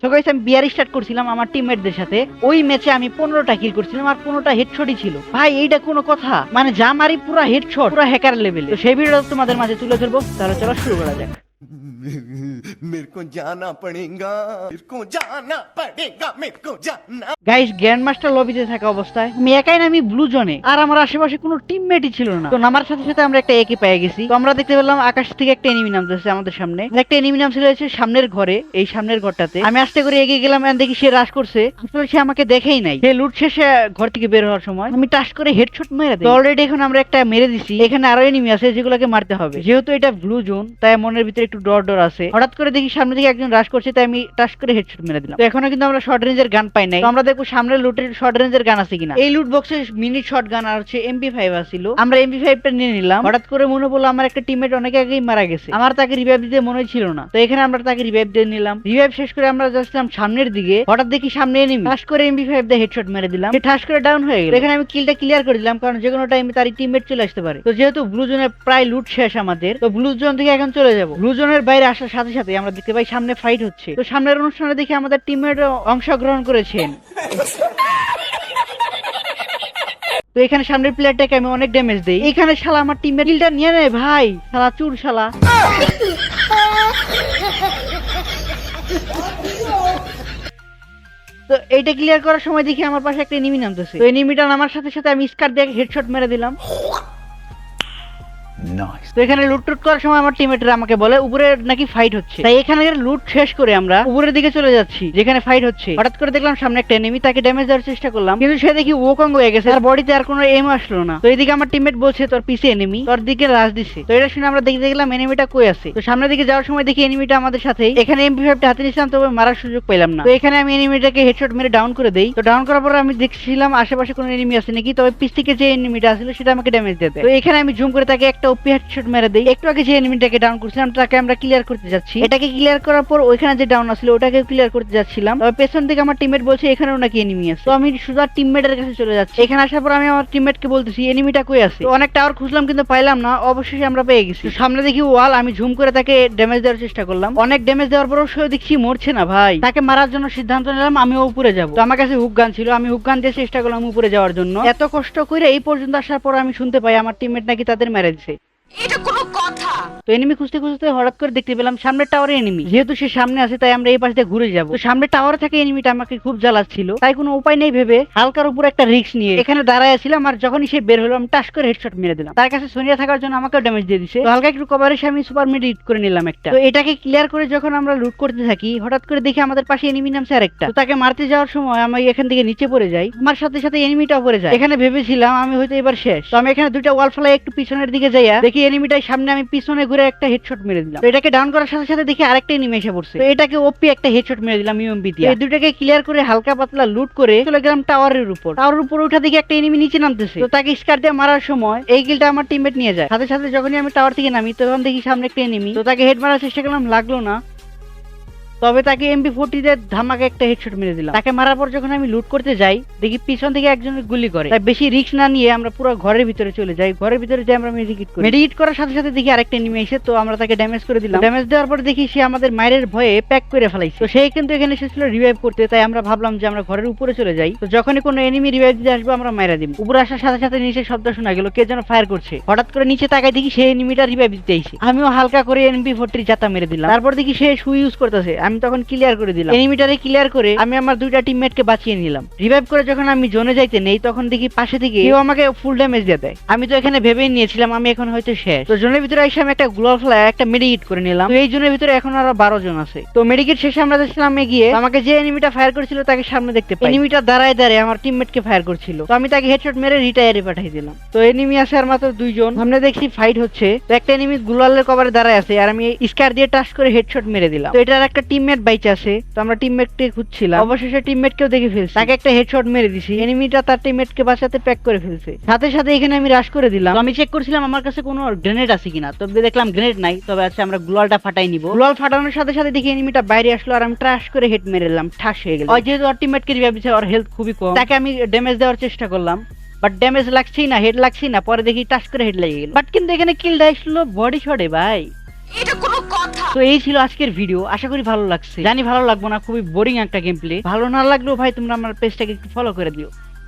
তো গাইস আমি বিয়ার স্টার্ট করছিলাম আমার টিমমেটদের সাথে। ওই ম্যাচে আমি 15টা কিল করছিলাম আর 15টা হেডশটই ছিল। ভাই এইটা কোনো কথা? মানে যা মারি পুরো হেডশট, পুরো হ্যাকার লেভেলে। তো সেই ভিডিওটা তোমাদের মাঝে তুলে ধরবো, তাহলে চলো শুরু করা যাক। मेरे को जाना पड़ेगा मेरे को जाना पड़ेगा मेरे को जाना। গাইস গ্র্যান্ড মাস্টার লবিতে থাকা অবস্থায় আমি একাই নামি ব্লু জোনে, আর আমার আশেপাশে কোনো টিমমেটই ছিল না। তো নামার সাথে সাথে আমরা একটা একে পেয়ে গেছি। তো আমরা দেখতে পেলাম আকাশ থেকে একটা এনিমি নামতেছে আমাদের সামনে। একটা এনিমি নাম ছিল সামনের ঘরে, এই সামনের ঘরটাতে। আমি আস্তে করে এগিয়ে গেলাম, দেখি সে রাশ করছে। আসলে সে আমাকে দেখেই নাই। সে লুট শেষে ঘর থেকে বের হওয়ার সময় আমি টাচ করে হেডশট মেরে দিই। অলরেডি এখন আমরা একটা মেরে দিছি। এখানে আরো এনিমি আছে যেগুলোকে মারতে হবে। যেহেতু এটা ব্লু জোন, তাই মনের ভিতরে একটু ডর ডর আছে। হঠাৎ করে দেখি সামনে থেকে একজন রাশ করছে, তাই আমি টাচ করে হেডশট মেরে দিলাম। তো এখনো কিন্তু আমরা শর্ট রেঞ্জের গান পাই নাই। তো আমরা দেখবো সামনের লুটের শর্ট রেঞ্জের গান আছে কিনা। এই লুট বক্সে মিনি শর্ট গান আর হচ্ছে MP5 আছিল। আমরা MP5 টা নিয়ে নিলাম। হঠাৎ করে মনে পড়লো আমার একটা টিমমেট অনেক আগেই মারা গেছে, আমার তাকে রিভাইভ দিতে মনে ছিল না। তো এখানে আমরা তাকে রিভাইভ দিয়ে নিলাম। রিভাইভ শেষ করে আমরা যাচ্ছিলাম সামনের দিকে। হঠাৎ দেখি সামনে এনিমি, টাচ করে MP5 দিয়ে হেডশট মেরে দিলাম। সে ঠাস করে ডাউন হয়ে গেল। এখানে আমি কিলটা ক্লিয়ার করে দিলাম, কারণ যে কোনো টাইমে তার টিমমেট চলে আসতে পারে। তো যেহেতু ব্লু জোনে প্রায় লুট শেষ আমাদের, তো ব্লু জোন থেকে এখন চলে যাব। ব্লু জোনের বাইরে আসার সাথে সাথে আমরা দেখতে পাই সামনে ফাইট হচ্ছে। তো সামনের অনুষ্ঠানে দেখি আমাদের টিমমেট অংশগ্রহণ করেছেন। তো এখানে সামনের প্লেয়ারটাকে আমি অনেক ড্যামেজ দেই। এখানে শালা আমার টিমমেট কিলটা নিয়ে নেয়। ভাই শালা চুর শালা। তো এইটা ক্লিয়ার করার সময় দেখি আমার পাশে একটা এনিমি নামতেছে। তো এনিমিটা নামার সাথে সাথে আমি স্কার দিয়ে হেডশট মেরে দিলাম। তো এখানে লুট টুট করার সময় আমার টিমমেটরা আমাকে বলে উপরে নাকি ফাইট হচ্ছে। তাই এখানে লুট শেষ করে আমরা উপরের দিকে চলে যাচ্ছি যেখানে ফাইট হচ্ছে। হঠাৎ করে দেখলাম সামনে একটা এনিমি, তাকে ড্যামেজ দেওয়ার চেষ্টা করলাম, কিন্তু সে দেখি ওকং হয়ে গেছে, আর বডিতে আর কোনো এম আসলো না। তো এইদিকে আমার টিমমেট বলছে তোর পিছে এনিমি, তোর দিকে রাশ দিছে। তো এটা শুনে আমরা দেখতে গেলাম এনিমিটা কই আছে। তো সামনের দিকে যাওয়ার সময় দেখি এনিমিটা আমাদের সাথেই। এখানে MP5 টা হাতে নিছিলাম, তবে মারার সুযোগ পেলাম না। তো এখানে আমি এনিমিটাকে হেডশট মেরে ডাউন করে দেই। তো ডাউন করার পর আমি দেখছিলাম আশেপাশে কোনো এনিমি আছে নাকি, তবে পিছ থেকে যে এনিমিটা ছিল সেটা আমাকে ড্যামেজ দিয়ে দেয়। তো এখানে আমি জুম করে তাকে একটা ওপি হেডশট মেরে দেই। একটু আগে যে এনিমিটাকে ডাউন করছিলাম তাকে আমরা ক্লিয়ার করতে যাচ্ছি। এটাকে ক্লিয়ার করার পর ওইখানে যে ডাউন আসছিল ওটাকে ক্লিয়ার করতে যাচ্ছিলাম, তবে পেছন থেকে আমার টিমমেট বলছে এখানেও নাকি এনিমি আছে। তো আমি সোজা টিমমেটের কাছে চলে যাচ্ছি। এখানে আসার পর আমি আমার টিমমেটকে বলতেছি এনিমিটা কই আছে। তো অনেক টাওয়ার খুঁজলাম কিন্তু পাইলাম না, অবশেষে আমরা পেয়ে গেছি। তো সামনে দেখি ওয়াল, আমি ঝুম করে তাকে ড্যামেজ দেওয়ার চেষ্টা করলাম। অনেক ড্যামেজ দেওয়ার পরও সে দেখছি মরছে না। ভাই তাকে মারার জন্য সিদ্ধান্ত নিলাম আমিও উপরে যাব। তো আমার কাছে হুক গান ছিল, আমি হুক গান দিয়ে চেষ্টা করলাম উপরে যাওয়ার জন্য। এত কষ্ট করে এই পর্যন্ত আসার পর আমি শুনতে পাই আমার টিমমেট নাকি তাদের মেরে দিছে। এটা কোনো কথা? তো এনিমি খুঁজতে খুঁজতে হঠাৎ করে দেখতে পেলাম সামনের টাওয়ারে এনিমি। যেহেতু সে সামনে আছে তাই আমরা এই পাশ দিয়ে ঘুরে যাবো। তো সামনের টাওয়ারে থাকা এনিমিটা আমাকে খুব জ্বালাচ্ছিল, তাই কোনো উপায় নেই ভেবে হালকার উপর একটা রিস্ক নিয়ে এখানে দাঁড়ায় ছিলাম। আর যখনই সে বের হলো আমি টাস করে হেডশট মেরে দিলাম। তার কাছে সোনিয়া থাকার জন্য আমাকেও ড্যামেজ দিয়ে দিছে। তো হালকা একটু কভার এসে আমি সুপার মিড হিট করে নিলাম একটা। তো এটাকে ক্লিয়ার করে যখন আমরা লুট করতে থাকি, হঠাৎ করে দেখি আমাদের পাশে এনিমি নামছে আরেকটা। তো তাকে মারতে যাওয়ার সময় আমি এখান থেকে নিচে পড়ে যাই, আমার সাথে সাথে এনিমিটাও পড়ে যায়। এখানে ভেবেছিলাম আমি হয়তো এবার শেষ। তো আমি এখানে দুইটা ওয়াল ফেলাই একটু পিছনের দিকে যাইয়া দেখি এনিমিটাই সামনে, আমি পিছনে ঘুরে একটা হেডশট মেরে দিলাম। তো এটাকে ডাউন করার সাথে সাথে দেখি আরেকটা এনিমি এসে পড়ছে। তো এটাকে ওপি একটা হেডশট মেরে দিলাম ইউএমপি দিয়ে। এই দুটাকে ক্লিয়ার করে হালকা পাতলা লুট করে চলে গেলাম টাওয়ারের উপর। টাওয়ারের উপর উঠা দেখি একটা এনিমি নিচে নামতেছে। তো তাকে স্কার দিয়ে মারার সময় এই কিলটা আমার টিমমেট নিয়ে যায়। সাথে সাথে যখনই আমি টাওয়ার থেকে নামি তখন দেখি সামনে একটা এনিমি। তো তাকে হেড মারার চেষ্টা করলাম, লাগলো না, তবে তাকে MP40 দিয়ে ধামাকে একটা হেডশট মেরে দিলাম। তাকে মারার পর যখন আমি লুট করতে যাই দেখি পিছন থেকে একজনের গুলি করে। তাই বেশি রিস্ক না নিয়ে আমরা পুরো ঘরের ভিতরে চলে যাই। ঘরের ভিতরে যাই আমরা মেডিকেট করি। মেডিকেট করার সাথে সাথে দেখি আরেকটা এনিমি এসে, তো আমরা তাকে ড্যামেজ করে দিলাম। ড্যামেজ দেওয়ার পর দেখি সে আমাদের মায়ের ভয়ে প্যাক করে ফেলাইছে। তো সে কিন্তু এখানে এসেছিল রিভাইভ করতে, তাই আমরা ভাবলাম যে আমরা ঘরের উপরে চলে যাই। তো যখনই কোনো এনিমি রিভাইভ দিতে আসবো আমরা মাইরা দিব। উপরে আসার সাথে সাথে নিচে শব্দ শোনা গেল, কে যেন ফায়ার করছে। হঠাৎ করে নিচে তাকাই দেখি সেই এনিমিটা রিভাইভ দিতে আইছে। আমিও হালকা করে MP40 জাতা মেরে দিলাম। তারপর দেখি সে সু ইউজ করতেছে, আমি তখন ক্লিয়ার করে দিলাম। এনিমিটারে ক্লিয়ার করে আমি আমার দুইটা টিমমেটকে বাঁচিয়ে নিলাম। রিভাইভ করে যখন আমি জোনে যাইতে নেই তখন দেখি পাশে থেকে কেউ আমাকে ফুল ড্যামেজ দিয়ে দেয়। আমি তো এখানে ভেবেই নিয়েছিলাম আমি এখন হয়তো শেষ। তো জোনের ভিতরে এসে আমি একটা গ্লোয়াল ফ্লাই একটা মেডিকেট করে নিলাম। তো এই জোনের ভিতরে এখন আরো 12 জন আছে। তো মেডিকেট শেষে আমরা যাচ্ছিলাম এগিয়ে, আমাকে যে এনিমিটা ফায়ার করেছিল তাকে সামনে দেখতে পাই। এনিমিটা দাঁড়ায় দাঁড়ায় আমার টিমমেটকে ফায়ার করছিল। তো আমি তাকে হেডশট মেরে রিটায়ারে পাঠিয়ে দিলাম। তো এনিমি আছে আর মাত্র 2 জন। সামনে দেখছি ফাইট হচ্ছে। তো একটা এনিমি গ্লোয়ালের কভারে দাঁড়ায় আছে আর আমি স্কার দিয়ে টাচ করে হেডশট মেরে দিলাম। তো এটার একটা টিমমেট বাইচে আছে। তো আমরা টিমমেটকে খুঁজছিলাম, অবশেষে টিমমেটকেও দেখে ফেলছি। তাকে একটা হেডশট মেরে দিছি। এনিমিটা তার টিমমেটকে বাঁচাতে প্যাক করে ফেলছে। সাথে সাথে এখানে আমি রাশ করে দিলাম। তো আমি চেক করছিলাম আমার কাছে কোনো গ্রেনেড আছে কিনা, তবে দেখলাম গ্রেনেড নাই। তবে আছে আমরা গ্লোয়ালটা ফাটাই নিব। গ্লোয়াল ফাটানোর সাথে সাথে দেখি এনিমিটা বাইরে আসলো আর আমি ট্রাশ করে হেড মেরে দিলাম। ঠাস হয়ে গেল। ওই যেহেতু ওর টিমমেটকে রিভাইভ দিছে, ওর হেলথ খুবই কম, তাকে আমি ড্যামেজ দেওয়ার চেষ্টা করলাম, বাট ড্যামেজ লাগছেই না, হেড লাগছেই না। পরে দেখি টাচ করে হেড লেগে গেল। বাট কিন্তু এখানে কিলটা আসলো বডি শটে। ভাই এটা কোনো কথা? তো এই ছিল আজকের ভিডিও, আশা করি ভালো লাগছে। জানি ভালো লাগবো না, খুবই বোরিং একটা গেম প্লে। ভালো না লাগলেও ভাই তোমরা আমার পেজটাকে একটু ফলো করে দিও।